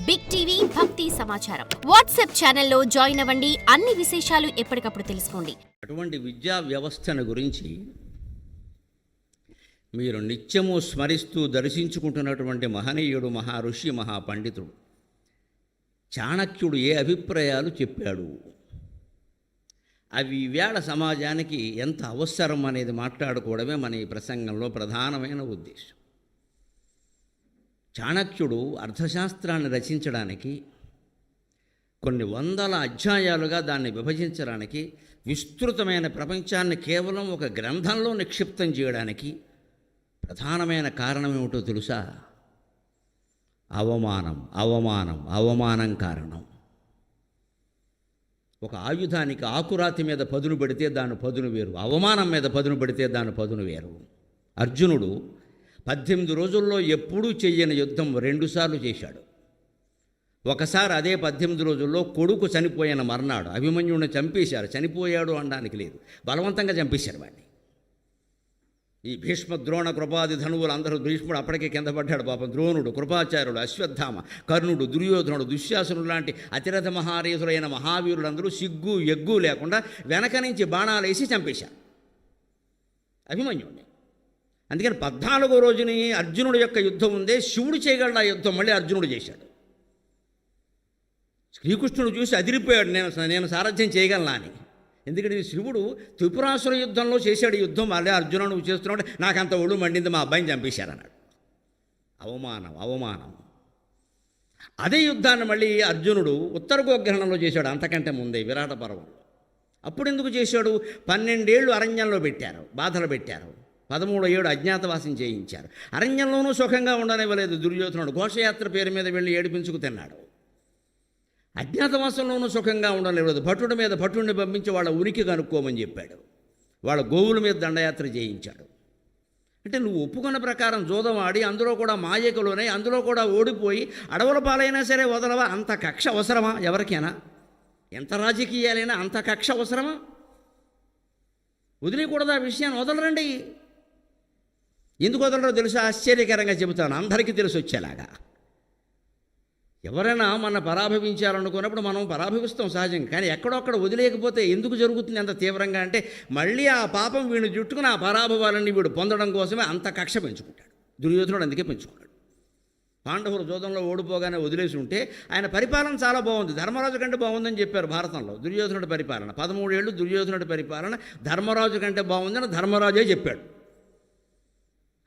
Big TV భక్తి సమాచారం WhatsApp ఛానల్లో జాయిన్ అవ్వండి. అన్ని విశేషాలు ఎప్పటికప్పుడు తెలుసుకోండి. అటువంటి విద్యా వ్యవస్థను గురించి మీరు నిత్యము స్మరిస్తూ దర్శించుకుంటున్నటువంటి మహనీయుడు, మహారుషి, మహాపండితుడు చాణక్యుడు ఏ అభిప్రాయాలు చెప్పాడు, అవి ఈవేళ సమాజానికి ఎంత అవసరం అనేది మాట్లాడుకోవడమే మన ఈ ప్రసంగంలో ప్రధానమైన ఉద్దేశం. చాణక్యుడు అర్థశాస్త్రాన్ని రచించడానికి, కొన్ని వందల అధ్యాయాలుగా దాన్ని విభజించడానికి, విస్తృతమైన ప్రపంచాన్ని కేవలం ఒక గ్రంథంలో నిక్షిప్తం చేయడానికి ప్రధానమైన కారణం ఏమిటో తెలుసా? అవమానం కారణం. ఒక ఆయుధానికి ఆకురాతి మీద పదును పెడితే దాని పదును వేరు, అవమానం మీద పదును పెడితే దాని పదును వేరు. అర్జునుడు 18 రోజుల్లో ఎప్పుడూ చెయ్యని యుద్ధం 2 సార్లు చేశాడు. ఒకసారి అదే 18 రోజుల్లో కొడుకు చనిపోయిన మర్నాడు అభిమన్యుడిని చంపేశారు. చనిపోయాడు అనడానికి లేదు, బలవంతంగా చంపేశారు వాడిని. ఈ భీష్మ, ద్రోణ, కృపాది ధనువులు అందరూ, భీష్ముడు అప్పటికే కింద పడ్డాడు పాపం. ద్రోణుడు, కృపాచార్యుడు, అశ్వత్థామ, కర్ణుడు, దుర్యోధనుడు, దుశ్శాసనుడు లాంటి అతిరథ మహారేసులైన మహావీరులందరూ సిగ్గు ఎగ్గు లేకుండా వెనక నుంచి బాణాలు వేసి చంపేశారు అభిమన్యుడిని. అందుకని 14వ రోజుని అర్జునుడి యొక్క యుద్ధం ఉందే, శివుడు చేయగలడు ఆ యుద్ధం మళ్ళీ అర్జునుడు చేశాడు. శ్రీకృష్ణుడు చూసి అదిరిపోయాడు, నేను సారథ్యం చేయగలనా అని. ఎందుకంటే శివుడు త్రిపురాసుర యుద్ధంలో చేశాడు ఈ యుద్ధం, మళ్ళీ అర్జునుడు నువ్వు చేస్తున్నాడు, నాకంత ఒళ్ళు మండింది, మా అబ్బాయిని చంపేశారన్నాడు. అవమానం. అదే యుద్ధాన్ని మళ్ళీ అర్జునుడు ఉత్తర గోగ్రహణంలో చేశాడు, అంతకంటే ముందే విరాట పర్వంలో. అప్పుడు ఎందుకు చేశాడు? 12 ఏళ్ళు అరణ్యంలో పెట్టారు, బాధలు పెట్టారు. 13వ ఏడు అజ్ఞాతవాసం చేయించారు. అరణ్యంలోనూ సుఖంగా ఉండనివ్వలేదు దుర్యోధనుడు. ఘోషయాత్ర పేరు మీద వెళ్ళి ఏడిపించుకు తిన్నాడు. అజ్ఞాతవాసంలోనూ సుఖంగా ఉండనివ్వలేదు. భటుడి మీద భటుడిని పంపించి వాళ్ళ ఉనికి కనుక్కోమని చెప్పాడు. వాళ్ళ గోవుల మీద దండయాత్ర చేయించాడు. అంటే నువ్వు ఒప్పుకున్న ప్రకారం జూదం ఆడి, అందులో కూడా మాయకులోనే, అందులో కూడా ఓడిపోయి అడవుల పాలైనా సరే వదలవా? అంత కక్ష అవసరమా ఎవరికైనా? ఎంత రాజకీయాలైనా అంత కక్ష అవసరమా? వదిలేయకూడదు ఆ విషయాన్ని, వదలరండి. ఎందుకు వదలరో తెలుసా? ఆశ్చర్యకరంగా చెబుతాను, అందరికీ తెలిసి వచ్చేలాగా. ఎవరైనా మన పరాభవించాలనుకున్నప్పుడు మనం పరాభవిస్తాం సహజంగా, కానీ ఎక్కడొక్కడ వదిలేయకపోతే ఎందుకు జరుగుతుంది అంత తీవ్రంగా అంటే, మళ్ళీ ఆ పాపం వీడిని చుట్టుకుని ఆ పరాభవాలన్నీ వీడు పొందడం కోసమే అంత కక్ష పెంచుకుంటాడు దుర్యోధనుడు. అందుకే పెంచుకున్నాడు. పాండవులు జూదంలో ఓడిపోగానే వదిలేసి ఉంటే ఆయన పరిపాలన చాలా బాగుంది, ధర్మరాజు కంటే బాగుందని చెప్పారు భారతంలో. దుర్యోధనుడి పరిపాలన 13 ఏళ్ళు దుర్యోధనుడి పరిపాలన ధర్మరాజు కంటే బాగుందని ధర్మరాజే చెప్పాడు.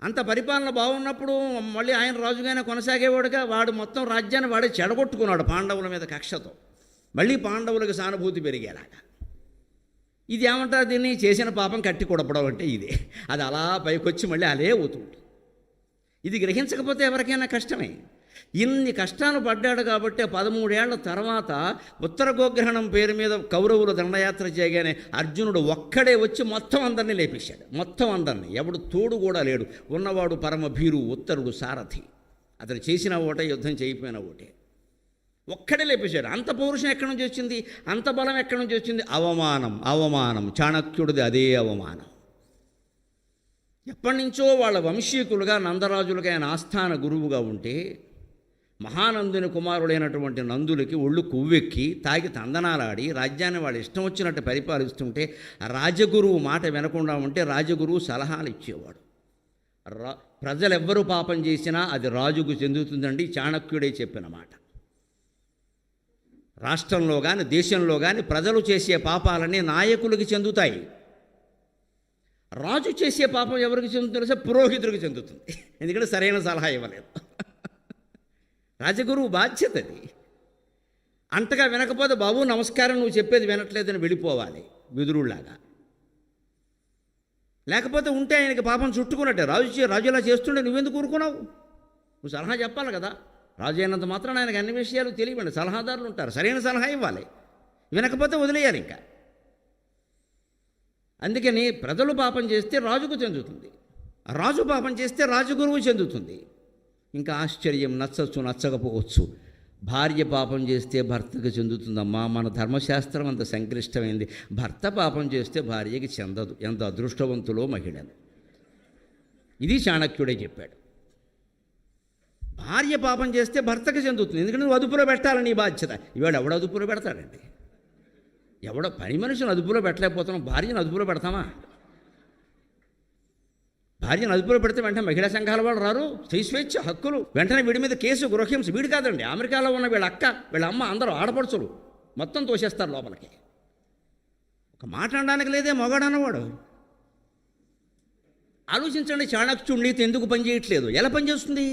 అంత పరిపాలన బాగున్నప్పుడు మళ్ళీ ఆయన రాజుగానే కొనసాగేవాడుగా. వాడు మొత్తం రాజ్యాన్ని వాడే చెడగొట్టుకున్నాడు పాండవుల మీద కక్షతో. మళ్ళీ పాండవులకు సానుభూతి పెరిగేలాగా. ఇది ఏమంటారు దీన్ని? చేసిన పాపం కట్టి కొడపడం అంటే ఇదే. అది అలా పైకొచ్చి మళ్ళీ అలే అవుతుంది. ఇది గ్రహించకపోతే ఎవరికైనా కష్టమే. ఇన్ని కష్టాలు పడ్డాడు కాబట్టి 13 ఏళ్ల తర్వాత ఉత్తర గోగ్రహణం పేరు మీద కౌరవులు దండయాత్ర చేయగానే అర్జునుడు ఒక్కడే వచ్చి మొత్తం అందరినీ లేపేశాడు. మొత్తం అందరినీ, ఎవడు తోడు కూడా లేడు. ఉన్నవాడు పరమ భీరు, ఉత్తరుడు సారథి. అతను చేసిన ఓటే, యుద్ధం చేయకపోయిన ఓటే, ఒక్కడే లేపేశాడు. అంత పౌరుషం ఎక్కడి నుంచి వచ్చింది? అంత బలం ఎక్కడి నుంచి వచ్చింది? అవమానం. చాణక్యుడిది అదే అవమానం. ఎప్పటి నుంచో వాళ్ళ వంశీకులుగా నందరాజులుగా ఆయన ఆస్థాన గురువుగా ఉంటే, మహానందుని కుమారుడైనటువంటి నందులకి ఒళ్ళు కొవ్వెక్కి తాగి తందనాలాడి రాజ్యాన్ని వాళ్ళు ఇష్టం వచ్చినట్టు పరిపాలిస్తుంటే, రాజగురువు మాట వినకుండా ఉంటే రాజగురువు సలహాలు ఇచ్చేవాడు. ప్రజలెవ్వరూ పాపం చేసినా అది రాజుకు చెందుతుందండి, చాణక్యుడే చెప్పిన మాట. రాష్ట్రంలో కానీ దేశంలో కానీ ప్రజలు చేసే పాపాలన్నీ నాయకులకి చెందుతాయి. రాజు చేసే పాపం ఎవరికి చెందుతుందో పురోహితుడికి చెందుతుంది, ఎందుకంటే సరైన సలహా ఇవ్వలేదు. రాజగురువు బాధ్యత అది. అంతగా వినకపోతే, బాబు నమస్కారం, నువ్వు చెప్పేది వినట్లేదని వెళ్ళిపోవాలి విదురులాగా. లేకపోతే ఉంటే ఆయనకి పాపం చుట్టుకున్నట్టే. రాజులా చేస్తుంటే నువ్వెందుకు ఊరుకున్నావు? నువ్వు సలహా చెప్పాలి కదా. రాజు అయినంత మాత్రం ఆయనకు అన్ని విషయాలు తెలియవండి, సలహాదారులు ఉంటారు, సరైన సలహా ఇవ్వాలి. వినకపోతే వదిలేయాలి ఇంకా. అందుకని ప్రజలు పాపం చేస్తే రాజుకు చెందుతుంది, రాజు పాపం చేస్తే రాజగురువు చెందుతుంది. ఇంకా ఆశ్చర్యం, నచ్చచ్చు నచ్చకపోవచ్చు, భార్య పాపం చేస్తే భర్తకు చెందుతుందమ్మా. మన ధర్మశాస్త్రం అంత సంక్లిష్టమైంది. భర్త పాపం చేస్తే భార్యకి చెందదు. ఎంత అదృష్టవంతులో మహిళలు. ఇది చాణక్యుడే చెప్పాడు. భార్య పాపం చేస్తే భర్తకు చెందుతుంది, ఎందుకంటే నువ్వు అదుపులో పెట్టాలని నీ బాధ్యత. ఇవాళ ఎవడు అదుపులో పెడతాడండి? ఎవడో పని మనిషిని అదుపులో పెట్టలేకపోతున్నాం, భార్యను అదుపులో పెడతామా? భార్యను అదుపులో పెడితే వెంటనే మహిళా సంఘాల వాళ్ళు రారు, స్త్రీ స్వేచ్ఛ హక్కులు, వెంటనే వీడి మీద కేసు, గృహహింస. వీడు కాదండి, అమెరికాలో ఉన్న వీళ్ళ అక్క, వీళ్ళ అమ్మ, అందరూ ఆడపడుచులు మొత్తం తోసేస్తారు లోపలికి. ఒక మాట అనడానికి లేదే మొగాడన్నవాడు. ఆలోచించండి, చాణక్యుడి నీతి ఎందుకు పనిచేయట్లేదు? ఎలా పనిచేస్తుంది?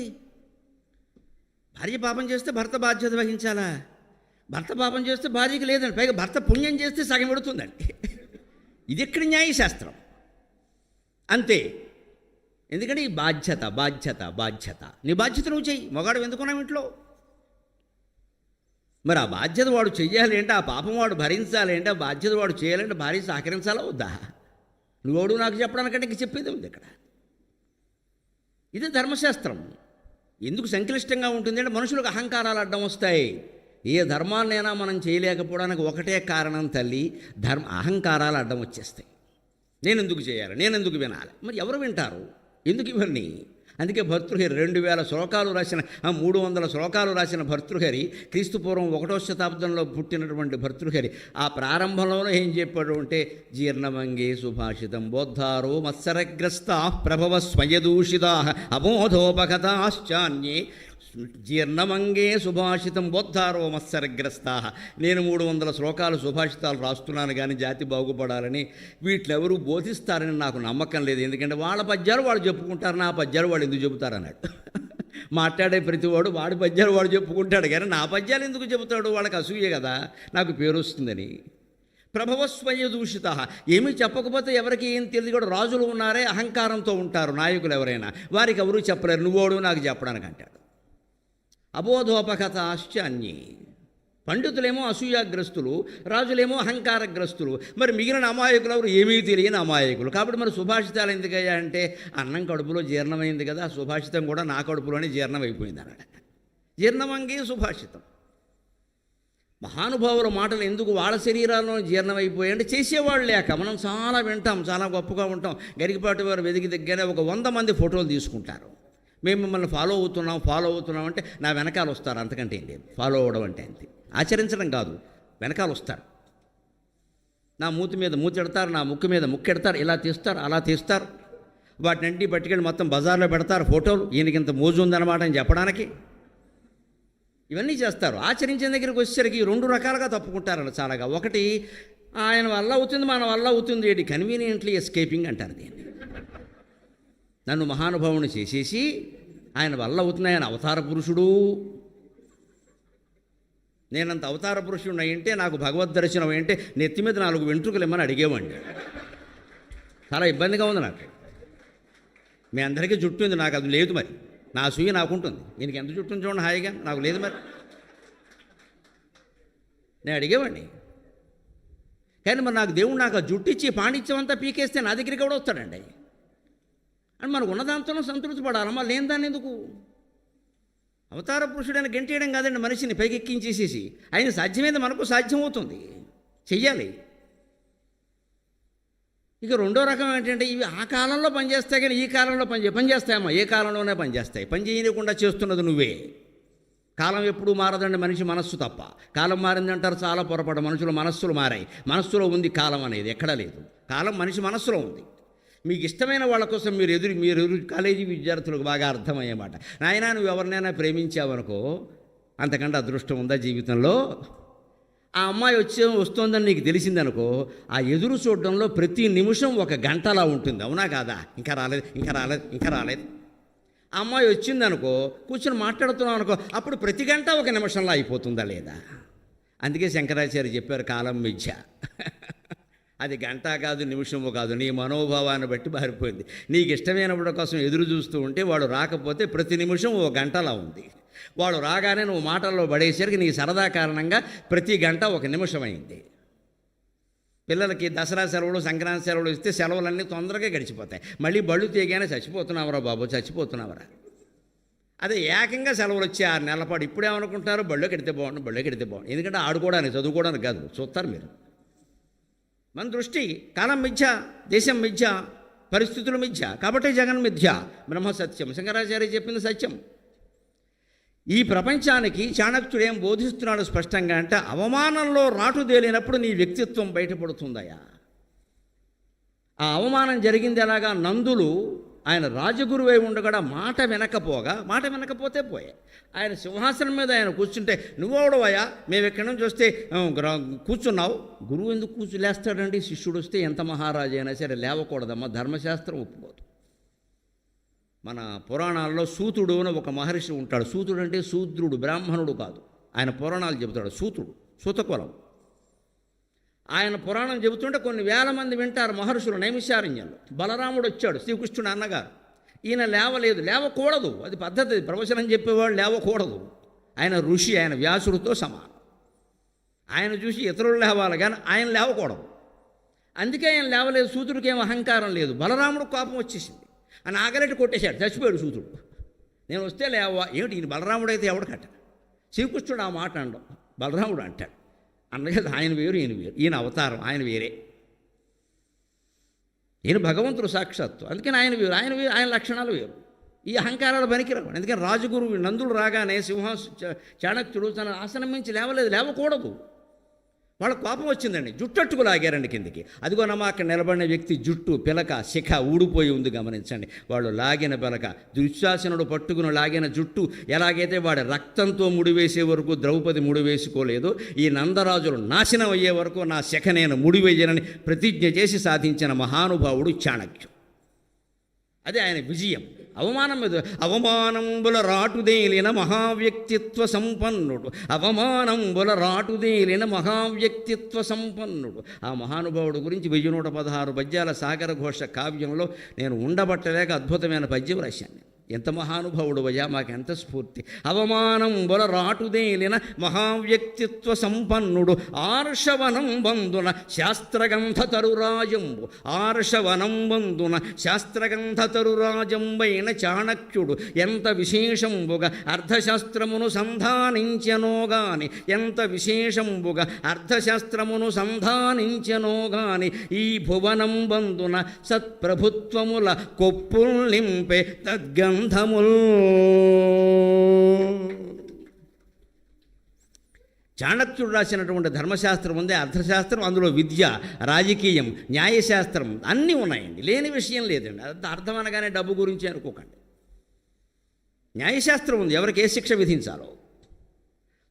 భార్య పాపం చేస్తే భర్త బాధ్యత వహించాలా? భర్త పాపం చేస్తే భార్యకి లేదండి, పైగా భర్త పుణ్యం చేస్తే సగం పెడుతుందండి. ఇది ఎక్కడి న్యాయశాస్త్రం? అంతే. ఎందుకంటే ఈ బాధ్యత బాధ్యత బాధ్యత. నీ బాధ్యత నువ్వు చెయ్యి. మొగాడు ఎందుకున్నావు ఇంట్లో? మరి ఆ బాధ్యత వాడు చెయ్యాలి అంటే, ఆ పాపం వాడు భరించాలి అంటే, ఆ బాధ్యత వాడు చేయాలంటే భార్య సహకరించాలా వద్దా? నువ్వోడు నాకు చెప్పడానికంటే ఇంక చెప్పేది ఉంది ఇక్కడ. ఇది ధర్మశాస్త్రం. ఎందుకు సంక్లిష్టంగా ఉంటుంది అంటే, మనుషులకు అహంకారాలు అడ్డం వస్తాయి. ఏ ధర్మాన్నైనా మనం చేయలేకపోవడానికి ఒకటే కారణం తల్లి, అహంకారాలు అడ్డం వచ్చేస్తాయి. నేను ఎందుకు చేయాలి, నేను ఎందుకు వినాలి? మరి ఎవరు వింటారు? ఎందుకు ఇవన్నీ? అందుకే భర్తృహరి 2000 శ్లోకాలు రాసిన, 300 శ్లోకాలు రాసిన భర్తృహరి, క్రీస్తుపూర్వం 1వ శతాబ్దంలో పుట్టినటువంటి భర్తృహరి, ఆ ప్రారంభంలోనే ఏం చెప్పాడు అంటే, జీర్ణమంగే సుభాషితం బోద్ధారో మత్సరగ్రస్తా ప్రభవ స్వయదూషితా అమోధోపగతాశ్చాన్యే జీర్ణమంగే సుభాషితం బోద్ధారో మత్సరగ్రస్తా. నేను 300 శ్లోకాలు సుభాషితాలు రాస్తున్నాను కానీ జాతి బాగుపడాలని, వీటిలెవరూ బోధిస్తారని నాకు నమ్మకం లేదు. ఎందుకంటే వాళ్ళ పద్యాలు వాళ్ళు చెప్పుకుంటారు, నా పద్యాలు వాళ్ళు ఎందుకు చెబుతారు అన్నాడు. మాట్లాడే ప్రతివాడు వాడి పద్యాలు వాడు చెప్పుకుంటాడు కానీ నా పద్యాలు ఎందుకు చెబుతాడు? వాళ్ళకి అసూయే కదా, నాకు పేరు వస్తుందని. ప్రభవస్వయ దూషిత. ఏమీ చెప్పకపోతే ఎవరికి ఏం తెలియదు కూడా. రాజులు ఉన్నారే అహంకారంతో ఉంటారు, నాయకులు ఎవరైనా, వారికి ఎవరూ చెప్పలేరు, నువ్వోడు నాకు చెప్పడానికి అంటాడు. అబోధోపగతాశ్చ అన్యే. పండితులేమో అసూయాగ్రస్తులు, రాజులేమో అహంకారగ్రస్తులు. మరి మిగిలిన అమాయకులు ఎవరు? ఏమీ తెలియని అమాయకులు. కాబట్టి మరి సుభాషితాలు ఎందుకయ్యా అంటే, అన్నం కడుపులో జీర్ణమైంది కదా, సుభాషితం కూడా నా కడుపులోనే జీర్ణమైపోయింది అన్నాడు. జీర్ణమంగే సుభాషితం. మహానుభావుల మాటలు ఎందుకు వాళ్ళ శరీరాల్లో జీర్ణమైపోయాయంటే, చేసేవాళ్ళు లేక. మనం చాలా వింటాం, చాలా గొప్పగా ఉంటాం. గరికపాటి వారు వెదికి దగ్గర ఒక 100 మంది ఫోటోలు తీసుకుంటారు. మేము మిమ్మల్ని ఫాలో అవుతున్నాం అంటే నా వెనకాల వస్తారు, అంతకంటే ఏం లేదు. ఫాలో అవ్వడం అంటే అంతే, ఆచరించడం కాదు. వెనకాల వస్తారు, నా మూతి మీద మూతి ఎడతారు, నా ముక్కు మీద ముక్కు ఎడతారు, ఇలా తీస్తారు, అలా తీస్తారు. వాటినంటి పట్టుకెళ్ళి మొత్తం బజార్లో పెడతారు ఫోటోలు. ఈయనకింత మోజు ఉందన్నమాట అని చెప్పడానికి ఇవన్నీ చేస్తారు. ఆచరించిన దగ్గరికి వచ్చేసరికి 2 రకాలుగా తప్పుకుంటారని చాలాగా. ఒకటి, ఆయన వల్ల అవుతుంది, మన వల్ల అవుతుంది, ఏంటి కన్వీనియంట్లీ ఎస్కేపింగ్ అంటారు దీన్ని. నన్ను మహానుభావుని చేసేసి ఆయన వల్ల అవుతుంది, ఆయన అవతార పురుషుడు, నేనంత అవతార పురుషుడు అయింటే, నాకు భగవద్ దర్శనం అయింటే నెత్తి మీద 4 వెంట్రుకలు ఇమ్మని అడిగేవాడిని. చాలా ఇబ్బందిగా ఉంది నాకు. మీ అందరికీ జుట్టు ఉంది, నాకు అది లేదు. మరి నా సూయ నాకుంటుంది, ఈయనకి ఎంత జుట్టు చూడండి హాయిగా, నాకు లేదు. మరి నేను అడిగేవాడిని. కానీ మరి నాకు దేవుడు నాకు ఆ జుట్టు ఇచ్చి పాండిత్యం అంతా పీకేస్తే నా దగ్గరికి కూడా వస్తాడండి. అని మనకు ఉన్నదాంతో సంతృప్తి పడాలమ్మా, లేని దాన్ని ఎందుకు? అవతార పురుషుడైన గెంటేయడం కాదండి మనిషిని పైకెక్కించేసేసి. ఆయన సాధ్యమైంది మనకు సాధ్యమవుతుంది, చెయ్యాలి. ఇక 2వ రకం ఏంటంటే, ఇవి ఆ కాలంలో పనిచేస్తాయి కానీ ఈ కాలంలో పనిచేస్తాయమ్మా. ఏ కాలంలోనే పనిచేస్తాయి. పని చేయకుండా చేస్తున్నది నువ్వే. కాలం ఎప్పుడూ మారదండి, మనిషి మనస్సు తప్ప. కాలం మారిందంటారు, చాలా పొరపాటు. మనుషుల మనస్సులు మారాయి. మనస్సులో ఉంది కాలం అనేది, ఎక్కడా లేదు. కాలం మనిషి మనస్సులో ఉంది. మీకు ఇష్టమైన వాళ్ళ కోసం మీరు ఎదురు కాలేజీ విద్యార్థులకు బాగా అర్థమయ్యేమాట. నాయనా, నువ్వు ఎవరినైనా ప్రేమించావనుకో, అంతకంటే అదృష్టం ఉందా జీవితంలో? ఆ అమ్మాయి వస్తుందని నీకు తెలిసిందనుకో, ఆ ఎదురు చూడడంలో ప్రతి నిమిషం 1 గంటలా ఉంటుంది. అవునా కాదా? ఇంకా రాలేదు. ఆ అమ్మాయి వచ్చిందనుకో, కూర్చొని మాట్లాడుతున్నావు అనుకో, అప్పుడు ప్రతి గంట 1 నిమిషంలో అయిపోతుందా లేదా? అందుకే శంకరాచార్య చెప్పారు, కాలం మిథ్య. అది గంట కాదు, నిమిషము కాదు, నీ మనోభావాన్ని బట్టి మారిపోయింది. నీకు ఇష్టమైనప్పుడు కోసం ఎదురు చూస్తూ ఉంటే వాడు రాకపోతే ప్రతి నిమిషం 1 గంటలా ఉంది. వాడు రాగానే నువ్వు మాటల్లో పడేసరికి నీ సరదా కారణంగా ప్రతి గంట 1 నిమిషం అయింది. పిల్లలకి దసరా సెలవులు, సంక్రాంతి సెలవులు ఇస్తే సెలవులన్నీ తొందరగా గడిచిపోతాయి. మళ్ళీ బళ్ళు తీయగానే చచ్చిపోతున్నావరా బాబు, చచ్చిపోతున్నావరా. అదే ఏకంగా సెలవులు వచ్చి 6 నెలల పాటు ఇప్పుడేమనుకుంటారు, బళ్ళో కడితే బాగుండు. ఎందుకంటే ఆడుకోవడానికి, చదువుకోవడానికి కాదు, చూస్తారు మీరు. మన దృష్టి కాలం మిథ్య, దేశం మిథ్య, పరిస్థితులు మిథ్య. కాబట్టి జగన్ మిథ్య, బ్రహ్మ సత్యం. శంకరాచార్య చెప్పింది సత్యం. ఈ ప్రపంచానికి చాణక్యుడు ఏం బోధిస్తున్నాడు స్పష్టంగా అంటే, అవమానంలో రాటుదేలినప్పుడు నీ వ్యక్తిత్వం బయటపడుతుందయా. ఆ అవమానం జరిగింది ఎలాగా? నందులు ఆయన రాజగురువై ఉండగా మాట వినకపోతే పోయే. ఆయన సింహాసనం మీద ఆయన కూర్చుంటే, నువ్వెవడవయ్యా, మేము ఎక్కడి నుంచి వస్తే కూర్చున్నావు. గురువు ఎందుకు లేస్తాడండి? శిష్యుడు వస్తే ఎంత మహారాజు అయినా సరే లేవకూడదమ్మా, ధర్మశాస్త్రం ఒప్పుకోదు. మన పురాణాల్లో సూతుడు అని ఒక మహర్షి ఉంటాడు. సూతుడు అంటే శూద్రుడు, బ్రాహ్మణుడు కాదు. ఆయన పురాణాలు చెబుతాడు. సూతకులం. ఆయన పురాణం చెబుతుంటే కొన్ని వేల మంది వింటారు మహర్షులు నైమిషారణ్యంలో. బలరాముడు వచ్చాడు, శ్రీకృష్ణుడు అన్నగారు. ఈయన లేవకూడదు, అది పద్ధతి. ప్రవచనం చెప్పేవాడు లేవకూడదు. ఆయన ఋషి, ఆయన వ్యాసుడితో సమానం. ఆయన చూసి ఇతరులు లేవాలి కానీ ఆయన లేవకూడదు. అందుకే ఆయన లేవలేదు. సూతుడికి ఏం అహంకారం లేదు. బలరాముడు కోపం వచ్చేసింది. ఆయన ఆగలేటి కొట్టేశాడు, చచ్చిపోయాడు సూతుడు. నేను వస్తే లేవా ఏమిటి? ఈయన బలరాముడు అయితే ఎవడికట్ట? శ్రీకృష్ణుడు ఆ మాట అండం, బలరాముడు అంటాడు. అన్నగదు, ఆయన వేరు ఈయన వేరు. ఈయన అవతారం, ఆయన వేరే. ఈయన భగవంతుడు సాక్షాత్తు. అందుకని ఆయన వేరు, ఆయన లక్షణాలు వేరు. ఈ అహంకారాలు పనికిరావు. అందుకని రాజగురువు నందుడు రాగానే చాణక్యుడు తన ఆసనం మించి లేవకూడదు. వాళ్ళ కోపం వచ్చిందండి. జుట్టట్టుకు లాగారండి కిందికి. అదిగోనమ్మా అక్కడ నిలబడిన వ్యక్తి జుట్టు పిలక శిఖ ఊడిపోయి ఉంది, గమనించండి. వాళ్ళు లాగిన పిలక, దుశ్శాసనుడు పట్టుకుని లాగిన జుట్టు ఎలాగైతే వాడి రక్తంతో ముడివేసే వరకు ద్రౌపది ముడివేసుకోలేదు, ఈ నందరాజులు నాశనం అయ్యే వరకు నా శిఖ నేను ముడివేయనని ప్రతిజ్ఞ చేసి సాధించిన మహానుభావుడు చాణక్యుడు. అదే ఆయన విజయం. అవమానంబుల రాటుదేలిన మహావ్యక్తిత్వ సంపన్నుడు. ఆ మహానుభావుడు గురించి 1116 పద్యాల సాగర ఘోష కావ్యంలో నేను ఉండబట్టలేక అద్భుతమైన పద్యం రాశాను. ఎంత మహానుభావుడు అయ్యా, మాకెంత స్ఫూర్తి. అవమానంబుల రాటుదేలిన మహావ్యక్తిత్వ సంపన్నుడు. ఆర్షవనం బంధున శాస్త్రగంధ తరురాజంబు. శాస్త్రగంధ తరురాజంబైన చాణక్యుడు ఎంత విశేషంబుగా అర్థశాస్త్రమును సంధానించెనోగాని, ఈ భువనం బంధున సత్ప్రభుత్వముల కొప్పుల్ నింపే తద్గంధముల్. చాణక్యుడు రాసినటువంటి ధర్మశాస్త్రం ఉంది, అర్థశాస్త్రం, అందులో విద్య, రాజకీయం, న్యాయశాస్త్రం అన్నీ ఉన్నాయండి. లేని విషయం లేదండి. అదంతా అర్థం అనగానే డబ్బు గురించి అనుకోకండి. న్యాయశాస్త్రం ఉంది, ఎవరికి ఏ శిక్ష విధించాలో.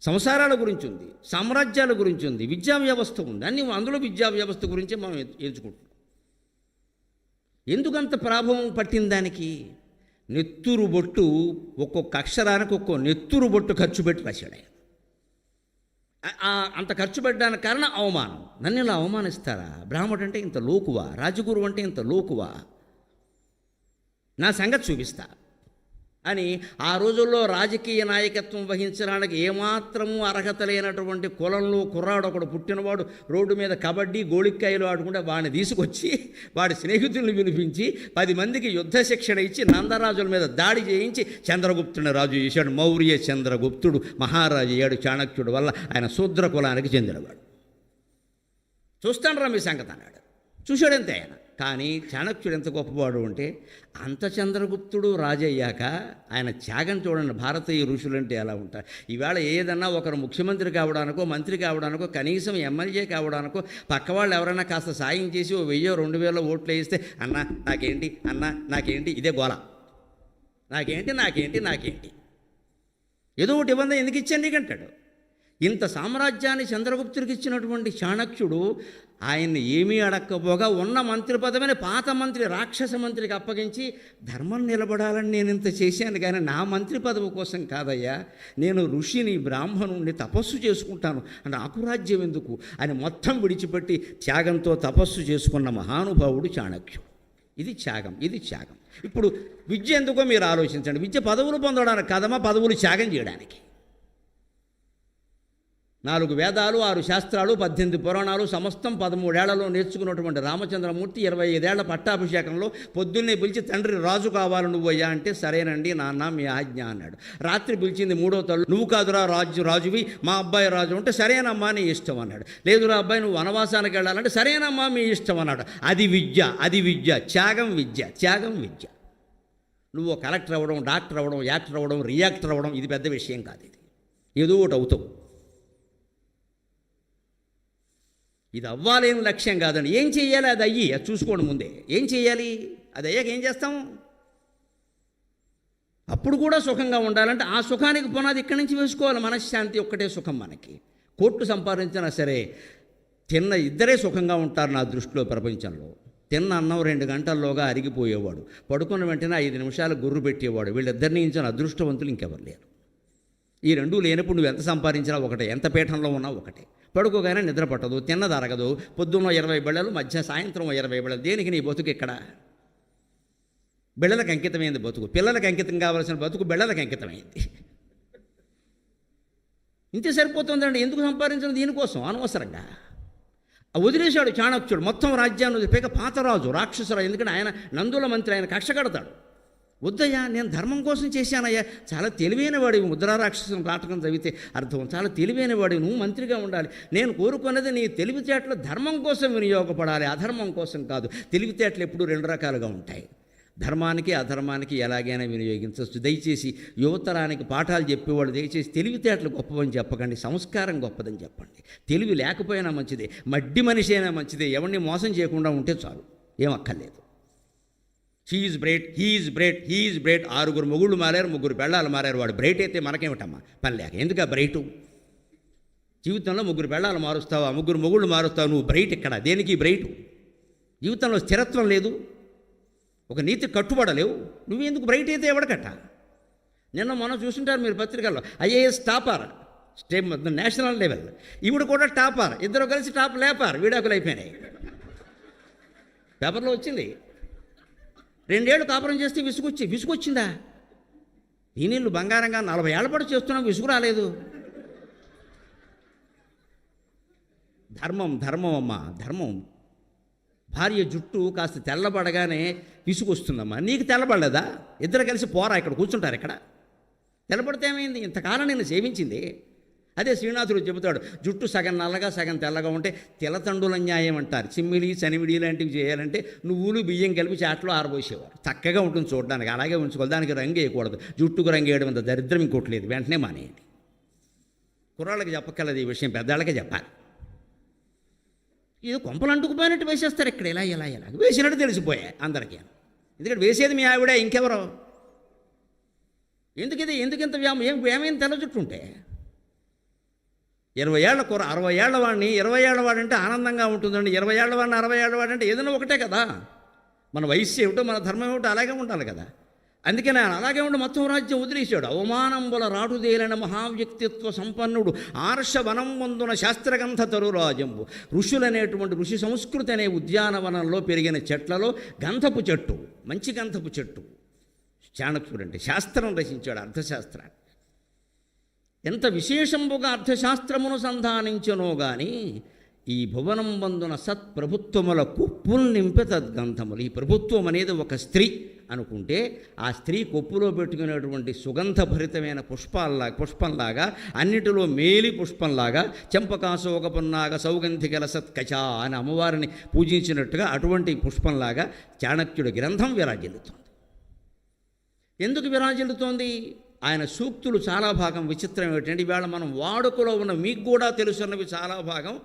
సంసారాల గురించి ఉంది, సామ్రాజ్యాల గురించి ఉంది, విద్యా వ్యవస్థ ఉంది, అన్నీ. అందులో విద్యా వ్యవస్థ గురించే మనం ఎంచుకుంటున్నాం. ఎందుకంత ప్రాభవం పట్టింది దానికి? నెత్తురు బొట్టు, ఒక్కొక్క అక్షరానికి ఒక్కో నెత్తురు బొట్టు ఖర్చు పెట్టి రాశాడు ఆయన. అంత ఖర్చు పెట్టడానికి కారణం అవమానం. నన్ను ఇలా అవమానిస్తారా? బ్రాహ్మడు అంటే ఇంత లోకువా? రాజగురువు అంటే ఇంత లోకువా? నా సంగతి చూపిస్తా అని ఆ రోజుల్లో రాజకీయ నాయకత్వం వహించడానికి ఏమాత్రము అర్హత లేనటువంటి కులంలో కుర్రాడు ఒకడు పుట్టినవాడు రోడ్డు మీద కబడ్డీ గోళిక్కాయలు ఆడుకుంటే వాడిని తీసుకొచ్చి వాడి స్నేహితుల్ని పిలిపించి 10 మందికి యుద్ధ శిక్షణ ఇచ్చి నందరాజుల మీద దాడి చేయించి చంద్రగుప్తుని రాజు చేశాడు. మౌర్య చంద్రగుప్తుడు మహారాజు అయ్యాడు. చాణక్యుడు వల్ల ఆయన శూద్ర కులానికి చెందినవాడు. చూస్తాను రా మీ సంగతి అన్నాడు. చూశాడంతే ఆయన. కానీ చాణక్యుడు ఎంత గొప్పవాడు అంటే, అంత చంద్రగుప్తుడు రాజయ్యాక ఆయన త్యాగం చూడండి. భారతీయ ఋషులంటే ఎలా ఉంటారు. ఈవేళ ఏదన్నా ఒకరు ముఖ్యమంత్రి కావడానికో, మంత్రి కావడానికో, కనీసం ఎమ్మెల్యే కావడానికో పక్కవాళ్ళు ఎవరైనా కాస్త సాయం చేసి 1000-2000 ఓట్లు వేస్తే అన్న నాకేంటి ఇదే గోల, నాకేంటి ఏదో ఒకటి ఇవ్వండి, ఎందుకు ఇచ్చాను నీకంటాడు. ఇంత సామ్రాజ్యాన్ని చంద్రగుప్తుడికి ఇచ్చినటువంటి చాణక్యుడు ఆయన్ని ఏమీ అడక్కపోగా ఉన్న మంత్రి పదవిని పాత మంత్రి రాక్షస మంత్రికి అప్పగించి, ధర్మం నిలబడాలని నేను ఇంత చేశాను కానీ నా మంత్రి పదవి కోసం కాదయ్యా, నేను ఋషిని, బ్రాహ్మణుని, తపస్సు చేసుకుంటాను, నాకు రాజ్యం ఎందుకు అని మొత్తం విడిచిపెట్టి త్యాగంతో తపస్సు చేసుకున్న మహానుభావుడు చాణక్యుడు. ఇది త్యాగం. ఇప్పుడు విద్య ఎందుకో మీరు ఆలోచించండి. విద్య పదవులు పొందడానికి కాదమ్మా, పదవులు త్యాగం చేయడానికి. 4 వేదాలు, 6 శాస్త్రాలు, 18 పురాణాలు సమస్తం 13 ఏళ్లలో నేర్చుకున్నటువంటి రామచంద్రమూర్తి 25 ఏళ్ల పట్టాభిషేకంలో పొద్దున్నే పిలిచి, తండ్రి రాజు కావాలి నువ్వయ్యా అంటే, సరేనండి నాన్న మీ ఆజ్ఞ అన్నాడు. రాత్రి పిలిచింది 3వ తల్లు, నువ్వు కాదురా రాజువి, మా అబ్బాయి రాజు అంటే, సరేనమ్మా నీ ఇష్టం అన్నాడు. లేదురా అబ్బాయి నువ్వు వనవాసానికి వెళ్ళాలంటే, సరేనమ్మా మీ ఇష్టం అన్నాడు. అది విద్య. త్యాగం విద్య. నువ్వు కలెక్టర్ అవ్వడం, డాక్టర్ అవ్వడం, యాక్టర్ అవ్వడం, రియాక్టర్ అవ్వడం ఇది పెద్ద విషయం కాదు. ఇది ఏదో ఒకటి అవుతావు. ఇది అవ్వాలేని లక్ష్యం కాదండి. ఏం చెయ్యాలి అది అయ్యి, అది చూసుకోండి ముందే. ఏం చెయ్యాలి, అది అయ్యాక ఏం చేస్తాం? అప్పుడు కూడా సుఖంగా ఉండాలంటే ఆ సుఖానికి పునాది ఇక్కడి నుంచి వేసుకోవాలి. మనశ్శాంతి ఒక్కటే సుఖం మనకి. కోట్లు సంపాదించినా సరే ఇద్దరే సుఖంగా ఉంటారు నా దృష్టిలో ప్రపంచంలో. తిన్న అన్నం 2 గంటల్లోగా అరిగిపోయేవాడు, పడుకున్న వెంటనే 5 నిమిషాలు గుర్రు పెట్టేవాడు. వీళ్ళిద్దరిని ఇంచిన అదృష్టవంతులు ఇంకెవరు లేరు. ఈ రెండూ లేనప్పుడు నువ్వు ఎంత సంపాదించినా ఒకటే, ఎంత పీఠంలో ఉన్నా ఒకటే. పడుకోగానే నిద్ర పట్టదు, తిన్నది అరగదు, పొద్దున్న 20 బిళ్ళలు, సాయంత్రం 20 బిళ్ళలు. దేనికి నీ బతుకు ఇక్కడ? బిళ్ళలకు అంకితమైంది బతుకు. పిల్లలకు అంకితం కావాల్సిన బతుకు బిళ్ళలకు అంకితమైంది. ఇంతే సరిపోతుందండి. ఎందుకు సంపాదించడం? దీనికోసం అనవసరంగా వదిలేశాడు చాణక్యుడు. మొత్తం రాజ్యాన్ని వదిలిపోయాక పాతరాజు రాక్షసరాజు, ఎందుకంటే ఆయన నందుల మంత్రి, ఆయన కక్ష కడతాడు. వద్దయ్యా, నేను ధర్మం కోసం చేశానయ్యా. చాలా తెలివైన వాడివి, ముద్రా రాక్షసం నాటకం చదివితే అర్థం. చాలా తెలివైన వాడివి, నువ్వు మంత్రిగా ఉండాలి. నేను కోరుకున్నది నీ తెలివితేటలు ధర్మం కోసం వినియోగపడాలి, అధర్మం కోసం కాదు. తెలివితేటలు ఎప్పుడు 2 రకాలుగా ఉంటాయి. ధర్మానికి అధర్మానికి ఎలాగైనా వినియోగించవచ్చు. దయచేసి యువతరానికి పాఠాలు చెప్పేవాళ్ళు దయచేసి తెలివితేటలు గొప్పవని చెప్పకండి, సంస్కారం గొప్పదని చెప్పండి. తెలివి లేకపోయినా మంచిదే, మడ్డి మనిషి అయినా మంచిదే. ఎవరిని మోసం చేయకుండా ఉంటే చాలు, ఏం అక్కర్లేదు. She is bright, he is bright, he is bright. 6 మొగుళ్ళు మారారు, 3 పెళ్ళాలు మారారు. వాడు బ్రైట్ అయితే మనకేమిటమ్మా పని లేక? ఎందుకు బ్రైటు? జీవితంలో 3 పెళ్ళాలు మారుస్తావా, 3 మొగుళ్ళు మారుస్తావు, నువ్వు బ్రైట్ ఇక్కడ. దేనికి బ్రైటు? జీవితంలో స్థిరత్వం లేదు, ఒక నీతి కట్టుబడలేవు, నువ్వెందుకు బ్రైట్ అయితే ఎవడకట్ట? మొన్న చూస్తుంటారు మీరు పత్రికల్లో, ఐఏఎస్ టాపర్, నేషనల్ లెవెల్. ఈవిడ కూడా టాపర్, ఇద్దరు కలిసి టాప్ లేపారు, విడాకులు అయిపోయినాయి. పేపర్లో వచ్చింది. 2 ఏళ్ళు కాపురం చేస్తే విసుగొచ్చిందా? ఈ నీళ్ళు బంగారంగా 40 ఏళ్ల పాటు చేస్తున్నాం, విసుగు రాలేదు. ధర్మం అమ్మా, ధర్మం. భార్య జుట్టు కాస్త తెల్లబడగానే విసుగొస్తుందమ్మా. నీకు తెల్లబడలేదా? ఇద్దరు కలిసి పోరా, ఇక్కడ కూర్చుంటారు. ఇక్కడ తెల్లబడితే ఏమైంది? ఇంతకాలం నేను సేవించింది. అదే శ్రీనాథుడు చెబుతాడు, జుట్టు సగం నల్లగా సగం తెల్లగా ఉంటే తిలతండుల న్యాయం అంటారు. చిమ్మిడి చనివిడి లాంటివి చేయాలంటే నువ్వులు బియ్యం కలిపి చాట్లో ఆరబోసేవారు. చక్కగా ఉంటుంది చూడడానికి, అలాగే ఉంచుకోవాలి. దానికి రంగు వేయకూడదు. జుట్టుకు రంగు వేయడం అంత దరిద్రం ఇంకోట్లేదు, వెంటనే మానేయండి. కుర్రాళ్ళకి చెప్పక్కర్లేదు ఈ విషయం, పెద్దాళ్ళకే చెప్పాలి. ఇది కొంపలు అంటుకుపోయినట్టు వేసేస్తారు ఇక్కడ, ఇలా వేసినట్టు తెలిసిపోయాయి అందరికీ. ఎందుకంటే వేసేది మీ ఆవిడ, ఇంకెవరో. ఎందుకింత ఏమైంది తెల్ల జుట్టు ఉంటే? 20 ఏళ్ల కూర 60 ఏళ్ల వాడిని 20 ఏళ్ల వాడంటే ఆనందంగా ఉంటుందండి. 20 ఏళ్ల వాడిని 60 ఏళ్ల వాడంటే ఏదైనా ఒకటే కదా. మన వయస్సు ఏమిటో, మన ధర్మం ఏమిటో అలాగే ఉండాలి కదా. అందుకని ఆయన అలాగే ఉండి మొత్తం రాజ్యం వదిలేశాడు. అవమానంబుల రాటుదేలిన మహావ్యక్తిత్వ సంపన్నుడు, ఆర్షవనం ముందున శాస్త్రగంధ తరురాజంబు. ఋషులనేటువంటి ఋషి సంస్కృతి అనే ఉద్యానవనంలో పెరిగిన చెట్లలో గంధపు చెట్టు, మంచి గంధపు చెట్టు చాణక్యుడు. అంటే శాస్త్రం రచించాడు, అర్థశాస్త్రాన్ని. ఎంత విశేషంబుగా అర్థశాస్త్రమును సంధానించనో గాని ఈ భువనం బందున సత్ప్రభుత్వముల కుప్పులు నింపే తద్గంధములు. ఈ ప్రభుత్వం అనేది ఒక స్త్రీ అనుకుంటే, ఆ స్త్రీ కొప్పులో పెట్టుకునేటువంటి సుగంధభరితమైన పుష్పంలాగా, అన్నిటిలో మేలి పుష్పంలాగా, చెంపకాశోక పున్నాగ సౌగంధికల సత్కచ అని అమ్మవారిని పూజించినట్టుగా అటువంటి పుష్పంలాగా చాణక్యుడి గ్రంథం విరాజిల్లుతోంది. ఎందుకు విరాజిల్లుతోంది? ఆయన సూక్తులు చాలా భాగం విచిత్రం ఏమిటంటే, ఇవాళ మనం వాడుకలో ఉన్న, మీకు కూడా తెలుసున్నవి చాలా భాగం